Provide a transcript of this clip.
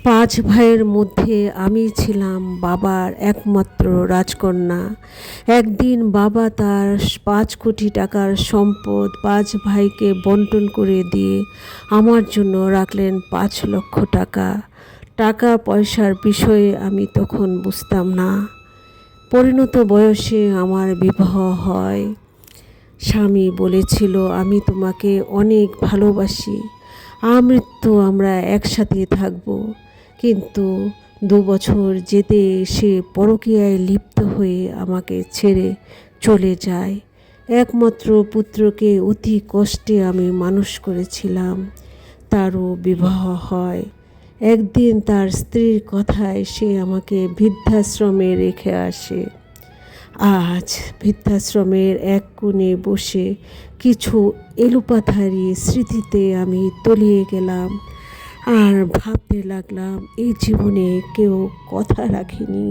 পাঁচ ভাইয়ের মধ্যে আমি ছিলাম বাবার একমাত্র রাজকন্যা। একদিন বাবা তার 5 কোটি টাকার সম্পদ 5 ভাইকে বন্টন করে দিয়ে আমার জন্য রাখলেন 5 লক্ষ টাকা। টাকা পয়সার বিষয়ে আমি তখন বুঝতাম না। পরিণত বয়সে আমার বিবাহ হয়। স্বামী বলেছিল, আমি তোমাকে অনেক ভালোবাসি, আমৃত্যু আমরা একসাথে থাকব। কিন্তু 2 বছর যেতে সে পরকীয়ায় লিপ্ত হয়ে আমাকে ছেড়ে চলে যায়। একমাত্র পুত্রকে অতি কষ্টে আমি মানুষ করেছিলাম। তারও বিবাহ হয়। একদিন তার স্ত্রীর কথায় সে আমাকে বৃদ্ধাশ্রমে রেখে আসে। আজ বৃদ্ধাশ্রমের এক কোণে বসে কিছু এলোপাথারি স্মৃতিতে আমি তলিয়ে গেলাম আর ভাবতে লাগলাম, এই জীবনে কেউ কথা রাখেনি।